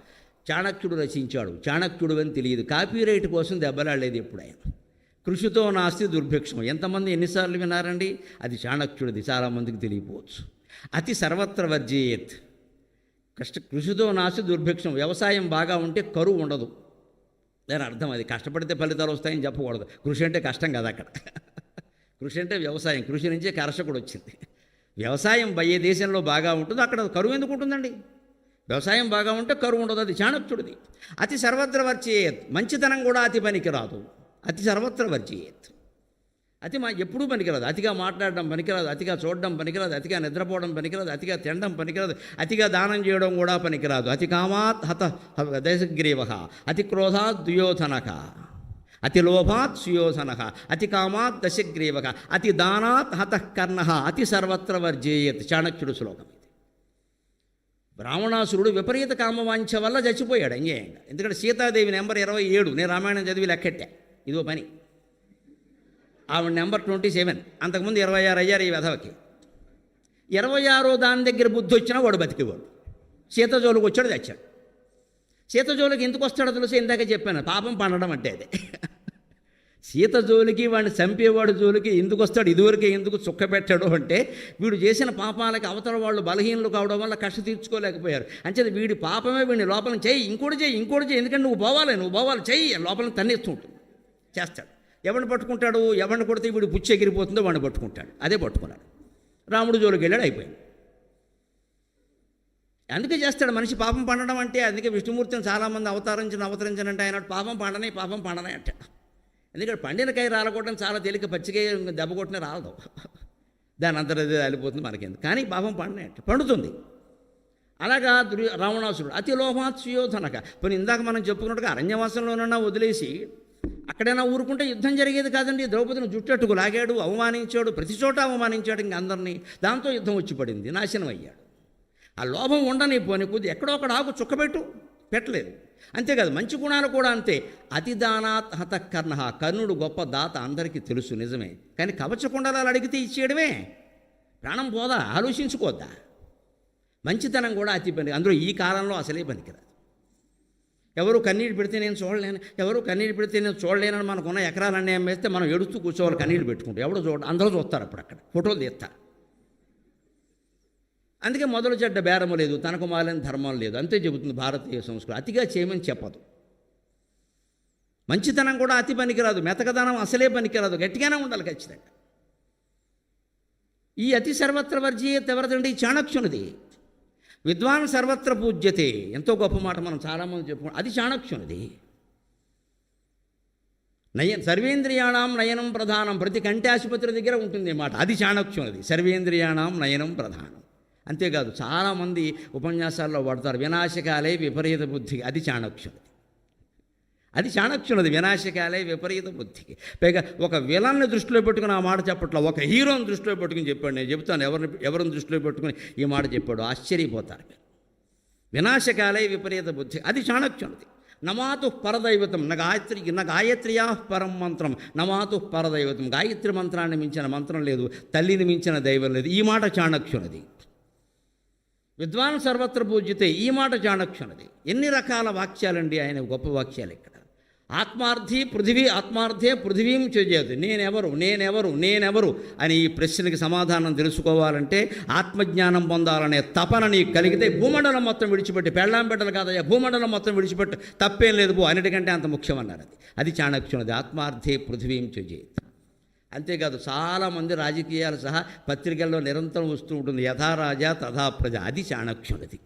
చాణక్యుడు రచించాడు. చాణక్యుడు అని తెలియదు, కాపీరైట్ కోసం దెబ్బలాడలేదు ఎప్పుడు ఆయన. కృషితో నాస్తి దుర్భిక్షం, ఎంతమంది ఎన్నిసార్లు విన్నారండి? అది చాణక్యుడిది, చాలామందికి తెలియపోవచ్చు. అతి సర్వత్ర వర్జేత్. కృషితో నాస్తి దుర్భిక్షం. వ్యవసాయం బాగా ఉంటే కరువు ఉండదు, దాని అర్థం అది. కష్టపడితే ఫలితాలు వస్తాయని చెప్పకూడదు. కృషి అంటే కష్టం కదా అక్కడ. కృషి అంటే వ్యవసాయం, కృషి నుంచే కర్షకుడు వచ్చింది. వ్యవసాయం ఏ దేశంలో బాగా ఉంటుందో అక్కడ కరువు ఎందుకు ఉంటుందండి? వ్యవసాయం బాగా ఉంటే కరువు ఉండదు, అది చాణక్యుడిది. అతి సర్వత్ర వర్జేత్. మంచితనం కూడా అతి పనికిరాదు. అతి సర్వత్ర వర్జేత్. అతి ఎప్పుడూ పనికిరాదు. అతిగా మాట్లాడడం పనికిరాదు, అతిగా చూడడం పనికిరాదు, అతిగా నిద్రపోవడం పనికిరాదు, అతిగా తినడం పనికిరాదు, అతిగా దానం చేయడం కూడా పనికిరాదు. అతి కామాత్ హత దశగ్రీవ, అతి క్రోధాత్ దుయోధనక, అతి లోభాత్ సుయోధన, అతి కామాత్ దశగ్రీవ, అతి దానాత్ హతః కర్ణ, అతి సర్వత్ర వర్జేయత్. చాణక్యుడు శ్లోకం ఇది. రావణాసురుడు విపరీత కామవాంఛ వల్ల చచ్చిపోయాడు అన్యాయంగా. ఎందుకంటే సీతాదేవి నెంబర్ 27 నేను రామాయణం చదివి లెక్కెట్టా, ఇదో పని. ఆవిడ నెంబర్ 27. అంతకుముందు 26 అయ్యారు ఈ వెధవకి. 26 దాని దగ్గర బుద్ధి వచ్చినా వాడు బతికేవాడు. సీతజోలికి వచ్చాడు, తెచ్చాడు. సీతజోలికి ఎందుకు వస్తాడో తెలుసు, ఇందాక చెప్పాను, పాపం పండడం అంటే అదే. సీత జోలికి వాడిని చంపేవాడు జోలికి ఎందుకు వస్తాడు, ఇదివరకే ఎందుకు చుక్క పెట్టాడు అంటే వీడు చేసిన పాపాలకి అవతల వాళ్ళు బలహీనలు కావడం వల్ల కష్ట తీర్చుకోలేకపోయారు. అంచేది వీడి పాపమే వీడిని లోపల చెయ్యి, ఇంకోటి చెయ్యి, ఎందుకంటే నువ్వు పోవాలి చెయ్యి లోపల తన్నేస్తూ ఉంటుంది, చేస్తాడు. ఎవరిని పట్టుకుంటాడు, ఎవరిని కొడితే వీడు పుచ్చి ఎగిరిపోతుందో వాడిని పట్టుకుంటాడు. అదే పట్టుకున్నాడు. రాముడు జోలికి వెళ్ళాడు, అయిపోయింది. అందుకే చేస్తాడు మనిషి పాపం పండడం అంటే. అందుకే విష్ణుమూర్తిని చాలామంది అవతరించనంటే ఆయన పాపం పండనే అంటాడు. ఎందుకంటే పండినకాయ రాలకొట్టడం చాలా తేలిక, పచ్చికాయ దెబ్బ కొట్టిన రాలదు, దాని అంతరదే రాలిపోతుంది మనకేందుకు. కానీ పాపం పండుతుంది. అలాగా రావణాసురుడు అతి లోభాత్ సుయోధనక. పోనీ ఇందాక మనం చెప్పుకున్నట్టుగా అరణ్యవాసంలోనన్నా వదిలేసి అక్కడైనా ఊరుకుంటే యుద్ధం జరిగేది కాదండి. ద్రౌపదిని జుట్టట్టుకు లాగాడు, అవమానించాడు, ప్రతి చోట అవమానించాడు ఇంక అందరినీ. దాంతో యుద్ధం వచ్చి పడింది, నాశనం అయ్యాడు. ఆ లోభం ఉండని పోని కొద్ది ఎక్కడో ఒకడు ఆకు చుక్కబెట్టు, పెట్టలేదు. అంతేకాదు మంచి గుణాలు కూడా అంతే. అతిదానాత్ హతకర్ణ. కర్ణుడు గొప్ప దాత అందరికీ తెలుసు, నిజమే. కానీ కవచకుండలాలు అడిగితే ఇచ్చేయడమే, ప్రాణం పోదా, ఆలోచించుకోద్దా. మంచితనం కూడా అతి పని. అందులో ఈ కాలంలో అసలే పనికిరాదు. ఎవరు కన్నీళ్ళు పెడితే నేను చూడలేనని మనకున్న ఎకరాలన్నీ అమ్మేస్తే మనం ఎడుస్తూ కూర్చోవాలి, కన్నీళ్ళు పెట్టుకుంటాం. ఎవడో అందరూ చూస్తారు, అప్పుడు అక్కడ ఫోటోలు తీస్తారు. అందుకే మొదలు చెడ్డ బేరము లేదు, తనకు మాలని ధర్మం లేదు, అంతే చెబుతుంది భారతీయ సంస్కృతి. అతిగా చేయమని చెప్పదు. మంచితనం కూడా అతి పనికిరాదు, మెతకదనం అసలే పనికిరాదు, గట్టిగానే ఉండాలి ఖచ్చితంగా. ఈ అతి సర్వత్ర వర్జీయత ఎవరిదండి? చాణక్యునిది. విద్వాన్ సర్వత్ర పూజ్యతే, ఎంతో గొప్ప మాట, మనం చాలామంది చెప్పుకుంటాం. అది చాణక్యునిది. సర్వేంద్రియాణం నయనం ప్రధానం. ప్రతి కంటి ఆసుపత్రి దగ్గర ఉంటుంది మాట. అది చాణక్యునిది. సర్వేంద్రియాణం నయనం ప్రధానం. అంతేకాదు చాలామంది ఉపన్యాసాల్లో వాడతారు వినాశకాలే విపరీత బుద్ధికి. అది చాణక్యునిది. వినాశకాలే విపరీత బుద్ధికి. పైగా ఒక విలన్ని దృష్టిలో పెట్టుకుని ఆ మాట చెప్పట్లో, ఒక హీరోని దృష్టిలో పెట్టుకుని చెప్పాడు. నేను చెప్తాను ఎవరిని దృష్టిలో పెట్టుకుని ఈ మాట చెప్పాడు, ఆశ్చర్యపోతారు. వినాశకాలే విపరీత బుద్ధి, అది చాణక్యునిది. నమాతు పరదైవతం గాయత్ర్యా పరం మంత్రం. నమాతు పరదైవతం. గాయత్రి మంత్రాన్ని మించిన మంత్రం లేదు, తల్లిని మించిన దైవం లేదు. ఈ మాట చాణక్యునిది. విద్వాన్ సర్వత్ర పూజ్యతే, ఈ మాట చాణక్యునిది. ఎన్ని రకాల వాక్యాలండి ఆయన, గొప్ప వాక్యాలు ఇక్కడ. ఆత్మార్థే పృథివీం త్యజేత్. నేనెవరు అని ఈ ప్రశ్నకి సమాధానం తెలుసుకోవాలంటే, ఆత్మజ్ఞానం పొందాలనే తపన నీకు కలిగితే భూమండలం మొత్తం విడిచిపెట్టి, పెళ్ళాం బిడ్డలు కాదయ్యా, భూమండలం మొత్తం విడిచిపెట్టి, తప్పేం లేదు పో, అన్నిటికంటే అంత ముఖ్యమన్నారు. అది చాణక్యునిది. ఆత్మార్థే పృథివీం త్యజేత్. అంతేకాదు చాలామంది రాజకీయాలు సహా పత్రికల్లో నిరంతరం వస్తూ ఉంటుంది, యథా రాజా తథా ప్రజ. అది చాణక్యునిది.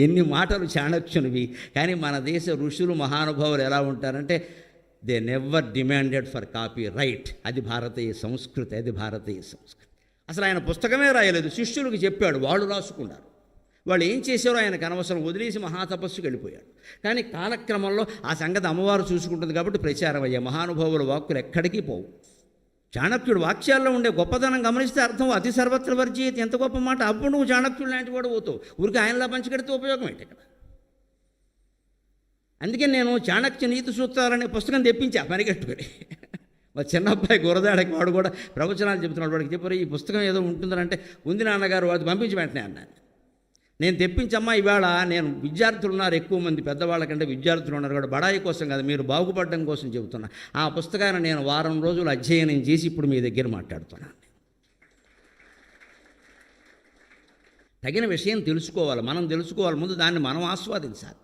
ఎన్ని మాటలు చాణక్యునివి. కానీ మన దేశ ఋషులు మహానుభావులు ఎలా ఉంటారంటే, they never demanded for copy right. అది భారతీయ సంస్కృతి. అసలు ఆయన పుస్తకమే రాయలేదు, శిష్యులకు చెప్పాడు, వాళ్ళు రాసుకున్నారు. వాళ్ళు ఏం చేశారో ఆయనకు అనవసరం, వదిలేసి మహాతపస్సుకి వెళ్ళిపోయాడు. కానీ కాలక్రమంలో ఆ సంగతి అమ్మవారు చూసుకుంటుంది కాబట్టి ప్రచారం అయ్యే మహానుభావుల వాక్కులు ఎక్కడికి పోవు. చాణక్యుడు వాక్యాల్లో ఉండే గొప్పతనం గమనిస్తే అర్థం, అతి సర్వత్ర వర్జీయత, ఎంత గొప్ప మాట. అప్పుడు నువ్వు చాణక్యుడు లాంటి వాడు పోతావు. ఊరికి ఆయనలా పంచికెడితే ఉపయోగం ఏంటి ఇక్కడ? అందుకే నేను చాణక్య నీతి సూత్రాలనే పుస్తకం తెప్పించా పనిగట్టుకుని. మా చిన్న అబ్బాయి గురదాడకి, వాడు కూడా ప్రవచనాలు చెబుతున్నాడు. వాడికి చెప్పారు ఈ పుస్తకం ఏదో ఉంటుందంటే, ఉంది నాన్నగారు, అది పంపించి వెంటనే అన్నాను. నేను తెప్పించమ్మా, ఇవాళ నేను విద్యార్థులు ఉన్నారు, ఎక్కువ మంది పెద్దవాళ్ళకంటే విద్యార్థులు ఉన్నారు కూడా, బడాయి కోసం కాదు, మీరు బాగుపడడం కోసం చెబుతున్నా. ఆ పుస్తకాన్ని నేను వారం రోజులు అధ్యయనం చేసి ఇప్పుడు మీ దగ్గర మాట్లాడుతున్నాను. తగిన విషయం తెలుసుకోవాలి, మనం తెలుసుకోవాలి, ముందు దాన్ని మనం ఆస్వాదించాలి.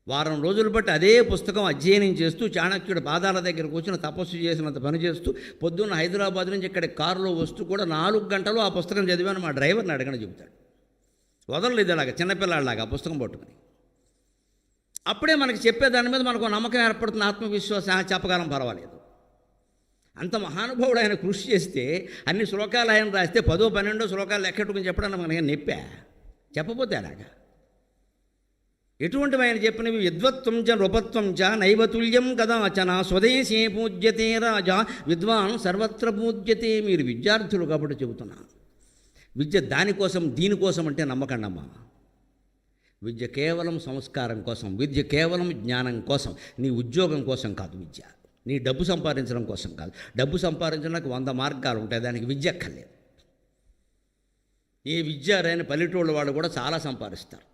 వారం రోజులు బట్టి అదే పుస్తకం అధ్యయనం చేస్తూ, చాణక్యుడి పాదాల దగ్గర కూర్చుని తపస్సు చేసినంత పని చేస్తూ, పొద్దున్న హైదరాబాద్ నుంచి ఇక్కడ కారులో వస్తూ కూడా 4 గంటలు ఆ పుస్తకం చదివాను. మా డ్రైవర్ని అడగని చెబుతాడు. వదలలేదు అలాగా, చిన్నపిల్లాడిలాగా ఆ పుస్తకం పట్టుకుని. అప్పుడే మనకి చెప్పే దాని మీద మనకు నమ్మకం ఏర్పడుతుంది, ఆత్మవిశ్వాసం. చెప్పగలం, పర్వాలేదు. అంత మహానుభావుడు ఆయన కృషి చేస్తే, అన్ని శ్లోకాలు ఆయన రాస్తే 10-12 శ్లోకాలు లెక్కెట్టుకుని చెప్పడానికి మనకి నొప్పా? చెప్పపోతే అలాగా. ఎటువంటివి ఆయన చెప్పినవి? విద్వత్వం చ నృపత్వం చ నైవతుల్యం కదాచన స్వదేశే పూజ్యతే రాజా విద్వాన్ సర్వత్ర పూజ్యతే. మీరు విద్యార్థులు కాబట్టి చెబుతున్నాను. విద్య దానికోసం దీనికోసం అంటే నమ్మకండమ్మా. విద్య కేవలం సంస్కారం కోసం, విద్య కేవలం జ్ఞానం కోసం, నీ ఉద్యోగం కోసం కాదు. విద్య నీ డబ్బు సంపాదించడం కోసం కాదు. డబ్బు సంపాదించడానికి 100 మార్గాలు ఉంటాయి, దానికి విద్య అక్కర్లేదు. ఏ విద్య రాని పల్లెటూళ్ళ వాళ్ళు కూడా చాలా సంపాదిస్తారు.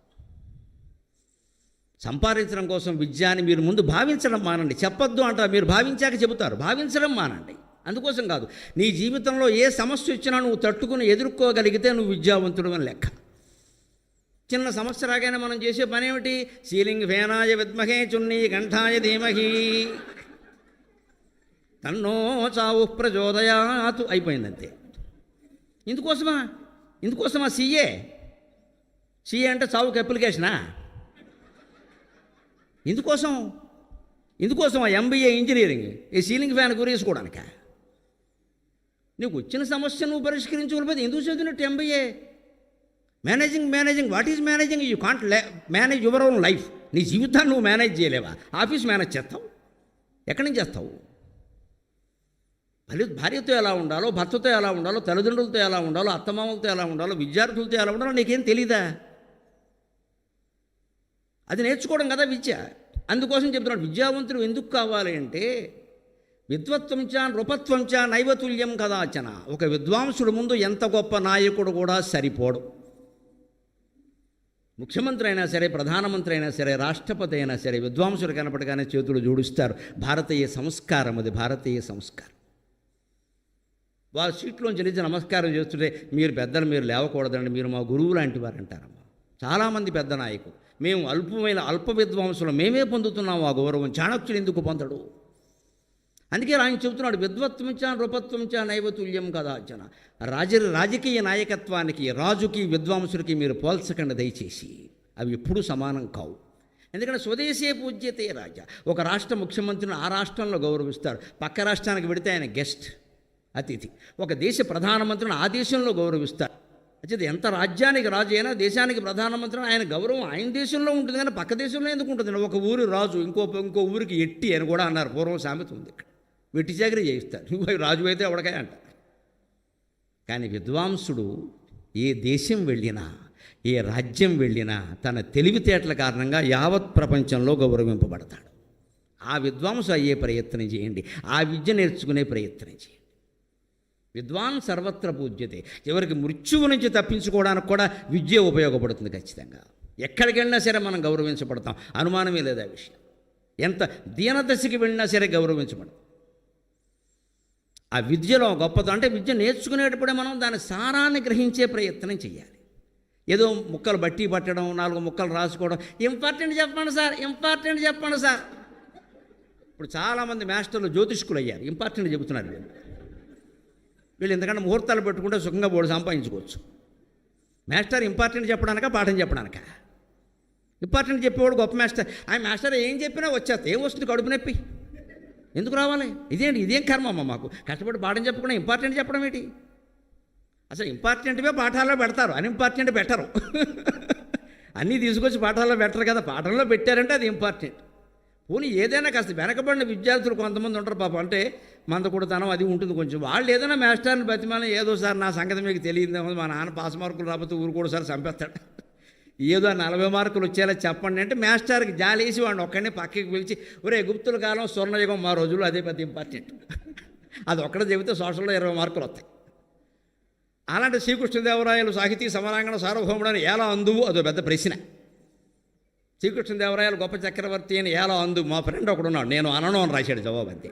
సంపాదించడం కోసం విద్యాన్ని మీరు ముందు భావించడం మానండి. చెప్పొద్దు అంటారు, మీరు భావించాక చెబుతారు. భావించడం మానండి. అందుకోసం కాదు, నీ జీవితంలో ఏ సమస్య వచ్చినా నువ్వు తట్టుకుని ఎదుర్కోగలిగితే నువ్వు విద్యావంతుడు అని లెక్క. చిన్న సమస్య రాగానే మనం చేసే పని ఏమిటి? సీలింగ్ ఫేనాయ విద్మహే చున్నీ కంఠాయ ధీమహి తన్నో చావు ప్రచోదయాతు అయిపోయిందంతే. ఇందుకోసమా సిఏ అంటే చావుకి అప్లికేషనా? ఇందుకోసం ఎంబీఏ ఇంజనీరింగ్ ఈ సీలింగ్ ఫ్యాన్ గురేసుకోవడానిక? నీకు వచ్చిన సమస్య నువ్వు పరిష్కరించుకోలేకపోతే ఎందుకు చదివినట్టు MBA? Managing what is managing? You can't manage your own life. నీ జీవితాన్ని నువ్వు మేనేజ్ చేయలేవా? ఆఫీస్ మేనేజ్ చేస్తావు? ఎక్కడి నుంచి చేస్తావు? భార్యతో ఎలా ఉండాలో, భర్తతో ఎలా ఉండాలో, తల్లిదండ్రులతో ఎలా ఉండాలో, అత్తమామలతో ఎలా ఉండాలో, విద్యార్థులతో ఎలా ఉండాలో నీకేం తెలీదా? అది నేర్చుకోవడం కదా విద్య. అందుకోసం చెప్తున్నాడు, విద్యావంతుడు ఎందుకు కావాలి అంటే విద్వత్వంచ నృపత్వంచ నైవతుల్యం కదాచన. ఒక విద్వాంసుడు ముందు ఎంత గొప్ప నాయకుడు కూడా సరిపోడు. ముఖ్యమంత్రి అయినా సరే, ప్రధానమంత్రి అయినా సరే, రాష్ట్రపతి అయినా సరే, విద్వాంసుడు కనపడగానే చేతులు జోడిస్తారు. భారతీయ సంస్కారం అది, భారతీయ సంస్కారం. వాళ్ళ సీట్లోంచి నిలిచి నమస్కారం చేస్తుంటే మీరు పెద్దలు, మీరు లేవకూడదండి, మీరు మా గురువు లాంటి వారు అంటారమ్మా. చాలామంది పెద్ద నాయకులు, మేము అల్ప విద్వాంసులు, మేమే పొందుతున్నాము ఆ గౌరవం, చాణక్యుడు ఎందుకు పొందడు? అందుకే ఆయన చెబుతున్నాడు, విద్వత్వంచ నృపత్వంచ నైవతుల్యం కదాచన. రాజకీయ నాయకత్వానికి, రాజుకి, విద్వాంసుడికి మీరు పోల్చకండి దయచేసి. అవి ఎప్పుడూ సమానం కావు. ఎందుకంటే స్వదేశే పూజ్యతే రాజా. ఒక రాష్ట్ర ముఖ్యమంత్రిని ఆ రాష్ట్రంలో గౌరవిస్తారు, పక్క రాష్ట్రానికి వెడితే ఆయన గెస్ట్, అతిథి. ఒక దేశ ప్రధానమంత్రిని ఆ దేశంలో గౌరవిస్తారు. అయితే ఎంత రాజ్యానికి రాజు అయినా, దేశానికి ప్రధానమంత్రిని ఆయన గౌరవం ఆయన దేశంలో ఉంటుంది, కానీ పక్క దేశంలో ఎందుకు ఉంటుంది? ఒక ఊరి రాజు ఇంకో ఊరికి ఎట్టి అని కూడా అన్నారు. పూర్వం సామెత ఉంది. ఇక్కడ వెట్టి చాకరీ చేయిస్తారు. నువ్వు రాజు అయితే ఎవడకాయ అంటారు. కానీ విద్వాంసుడు ఏ దేశం వెళ్ళినా, ఏ రాజ్యం వెళ్ళినా తన తెలివితేటల కారణంగా యావత్ ప్రపంచంలో గౌరవింపబడతాడు. ఆ విద్వాంసు అయ్యే ప్రయత్నం చేయండి, ఆ విద్య నేర్చుకునే ప్రయత్నం చేయండి. విద్వాన్ సర్వత్ర పూజ్యతే. చివరికి మృత్యువు నుంచి తప్పించుకోవడానికి కూడా విద్య ఉపయోగపడుతుంది ఖచ్చితంగా. ఎక్కడికి వెళ్ళినా సరే మనం గౌరవించబడతాం, అనుమానమే లేదు ఆ విషయం. ఎంత దీనదశకి వెళ్ళినా సరే గౌరవించబడతాం. ఆ విద్యలో గొప్పది అంటే విద్య నేర్చుకునేటప్పుడే మనం దాని సారాన్ని గ్రహించే ప్రయత్నం చేయాలి. ఏదో ముక్కలు బట్టి పట్టడం, 4 ముక్కలు రాసుకోవడం, ఇంపార్టెంట్ చెప్పండి సార్. ఇప్పుడు చాలామంది మాస్టర్లు జ్యోతిష్కులు అయ్యారు, ఇంపార్టెంట్ చెబుతున్నారు. వీళ్ళు ఎందుకంటే ముహూర్తాలు పెట్టుకుంటే సుఖంగా బోర్డు సంపాదించుకోవచ్చు. మాస్టర్ ఇంపార్టెంట్ చెప్పడానిక, పాఠం చెప్పడానిక? ఇంపార్టెంట్ చెప్పేవాడు గొప్ప మాస్టర్. ఆయన మాస్టర్ ఏం చెప్పినా వచ్చేస్తా, ఏం వస్తుంది? కడుపు నొప్పి. ఎందుకు రావాలి? ఇదేం కర్మ అమ్మ మాకు? కష్టపడి పాఠం చెప్పకుండా ఇంపార్టెంట్ చెప్పడం ఏంటి? అసలు ఇంపార్టెంట్వే పాఠాల్లో పెడతారు, అన్ఇంపార్టెంట్ పెట్టరు. అన్నీ తీసుకొచ్చి పాఠాల్లో పెట్టరు కదా. పాఠంలో పెట్టారంటే అది ఇంపార్టెంట్. పోనీ ఏదైనా కాస్త వెనకబడిన విద్యార్థులు కొంతమంది ఉంటారు పాపం, అంటే మందకూడతనం అది ఉంటుంది కొంచెం. వాళ్ళు ఏదైనా మాస్టర్ని బతిమాలని, ఏదో సార్ నా సంగతి మీకు తెలియదేమో, మా నాన్న పాస్ మార్కులు రాకపోతే ఊరు కూడా సార్ చంపేస్తాడు, ఏదో 40 మార్కులు వచ్చేలా చెప్పండి అంటే మాస్టర్కి జాలేసి వాడిని ఒక్కడిని పక్కకి పిలిచి, ఒరే గుప్తుల కాలం స్వర్ణయుగం మా రోజుల్లో అదే పెద్ద ఇంపార్టెంట్, అది ఒక్కడే చెబితే సోషల్లో 20 మార్కులు వస్తాయి. అలాంటి శ్రీకృష్ణదేవరాయలు సాహితీ సమరాంగణ సార్వభౌముడని ఎలా అందువు? అదో పెద్ద ప్రశ్న. శ్రీకృష్ణదేవరాయలు గొప్ప చక్రవర్తి అని ఎలా అందు? మా ఫ్రెండ్ ఒకడున్నాడు, నేను అనను అని రాశాడు జవాబు అంతే.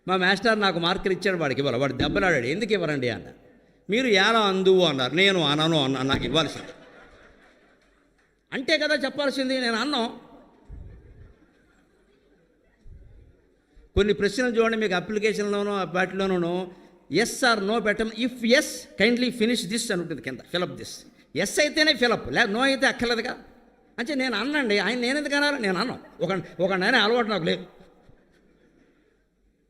మా మాస్టర్ నాకు మార్కులు ఇచ్చాడు, వాడికి ఇవ్వాలి. వాడు దెబ్బలాడాడు, ఎందుకు ఇవ్వరండి అన్న. మీరు ఎలా అందువు అన్నారు, నేను అనను అన్న, నాకు ఇవ్వాల్సింది అంటే కదా చెప్పాల్సింది, నేను అన్నాం. కొన్ని ప్రశ్నలు చూడండి మీకు అప్లికేషన్లోనూ వాటిలోనూ ఎస్ ఆర్ నో పెట్టం. If yes kindly finish this అని ఉంటుంది కింద, ఫిలప్ దిస్. ఎస్ అయితేనే ఫిలప్, లేక నో అయితే అక్కర్లేదుగా. అంటే నేను అన్నండి, ఆయన నేను ఎందుకు అన్నారు? నేను అన్నాను. ఒక నాయన అలవాటు నాకు లేదు.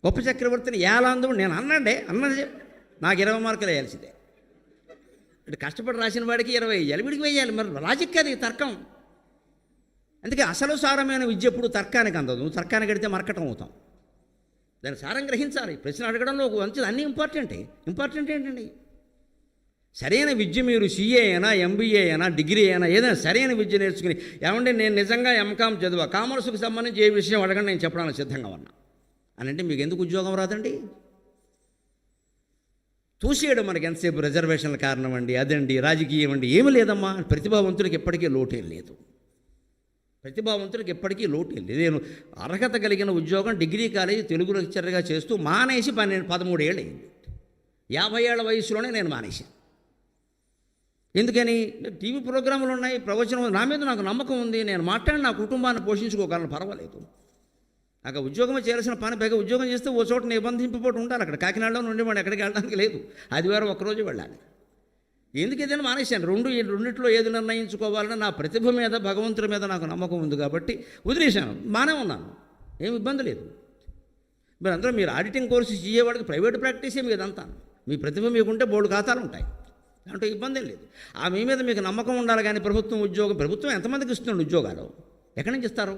గొప్ప చక్రవర్తిని ఎలా అందు? నేను అన్నది నాకు 20 మార్కులు వేయాల్సిందే. ఇటు కష్టపడి రాసిన వాడికి 20 వేయాలి, వీడికి వేయాలి. మరి లాజిక్ అది, తర్కం. అందుకే అసలు సారమైన విద్య ఎప్పుడు తర్కానికి అందదు. నువ్వు తర్కానికి అడిగితే మరకటం అవుతాం. దాని సారం గ్రహించాలి. ప్రశ్న అడగడంలో మంచిది, అన్నీ ఇంపార్టెంట్ ఏంటండి? సరైన విద్య మీరు సీఏ అయినా ఎంబీఏ అయినా డిగ్రీ అయినా ఏదైనా సరైన విద్య నేర్చుకుని ఏమంటే నేను నిజంగా ఎంకామ్ చదివా కామర్స్కి సంబంధించి ఏ విషయం అడగండి నేను చెప్పడానికి సిద్ధంగా ఉన్నా అని అంటే మీకు ఎందుకు ఉద్యోగం రాదండి? చూసేయడం మనకి ఎంతసేపు రిజర్వేషన్ల కారణం అండి, అదండి, రాజకీయం అండి, ఏమీ లేదమ్మా. ప్రతిభావంతుడికి ఎప్పటికీ లోటేం లేదు. ప్రతిభావంతుడికి ఎప్పటికీ లోటేం లేదు. నేను అర్హత కలిగిన ఉద్యోగం డిగ్రీ కాలేజీ తెలుగు లెక్చరర్గా చేస్తూ మానేసి 13 ఏళ్ళు అయింది. 50 ఏళ్ల వయసులోనే నేను మానేశాను. ఎందుకని? టీవీ ప్రోగ్రాములు ఉన్నాయి, ప్రవచనం, నా మీద నాకు నమ్మకం ఉంది, నేను మాట్లాడి నా కుటుంబాన్ని పోషించుకోగలను, పర్వాలేదు. నాకు ఉద్యోగమే చేయాల్సిన పని, పైగా ఉద్యోగం చేస్తే ఓ చోట నిబంధింపబోటు ఉండాలి. అక్కడ కాకినాడలో నుండి వాడు ఎక్కడికి వెళ్ళడానికి లేదు, ఆదివారం ఒక్కరోజు వెళ్ళాలి. ఎందుకు ఏదైనా మానేశాను. రెండిట్లో ఏది నిర్ణయించుకోవాలని నా ప్రతిభ మీద భగవంతుడి మీద నాకు నమ్మకం ఉంది కాబట్టి వదిలేశాను, బాగానే ఉన్నాను, ఏం ఇబ్బంది లేదు. మరి అందరూ మీరు ఆడిటింగ్ కోర్సు చేయవాడికి ప్రైవేట్ ప్రాక్టీసే మీకు ఇదంతా. మీ ప్రతిభ మీకుంటే బోర్డు ఖాతాలు ఉంటాయి, దాంట్లో ఇబ్బంది లేదు. ఆ మీ మీద మీకు నమ్మకం ఉండాలి. కానీ ప్రభుత్వం ఎంతమందికి ఇస్తున్నాడు ఉద్యోగాలు? ఎక్కడి నుంచి ఇస్తారు?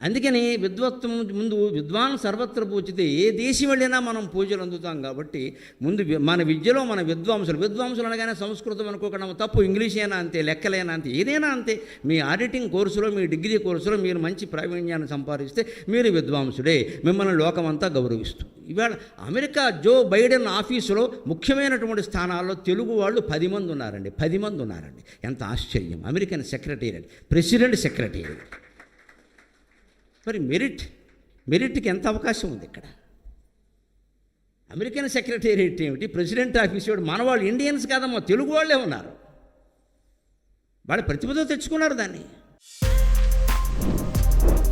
అందుకని విద్వత్వం ముందు విద్వాన్ సర్వత్ర పూజితే, ఏ దేశం వెళ్ళినా మనం పూజలు అందుతాం. కాబట్టి ముందు మన విద్యలో మన విద్వాంసులు అనగానే సంస్కృతం అనుకోకుండా తప్పు, ఇంగ్లీష్ అయినా అంతే, లెక్కలైనా అంతే, ఏదైనా అంతే. మీ ఆడిటింగ్ కోర్సులో, మీ డిగ్రీ కోర్సులో మీరు మంచి ప్రావీణ్యాన్ని సంపాదిస్తే మీరు విద్వాంసుడే, మిమ్మల్ని లోకమంతా గౌరవిస్తుంది. ఇవాళ అమెరికా జో బైడెన్ ఆఫీసులో ముఖ్యమైనటువంటి స్థానాల్లో తెలుగు వాళ్ళు 10 మంది ఉన్నారండి. 10 మంది ఉన్నారండి. ఎంత ఆశ్చర్యం! American secretariat, president secretariat. మరి మెరిట్కి ఎంత అవకాశం ఉంది ఇక్కడ? అమెరికన్ సెక్రటేరియట్ ఏమిటి, ప్రెసిడెంట్ ఆఫీస్ ఏమిటి? మన వాళ్ళు ఇండియన్స్ కాదమ్మా, తెలుగు వాళ్ళే ఉన్నారు. వాళ్ళ ప్రతిభతో తెచ్చుకున్నారు దాన్ని.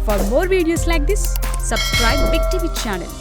For more videos like this, subscribe Big TV channel.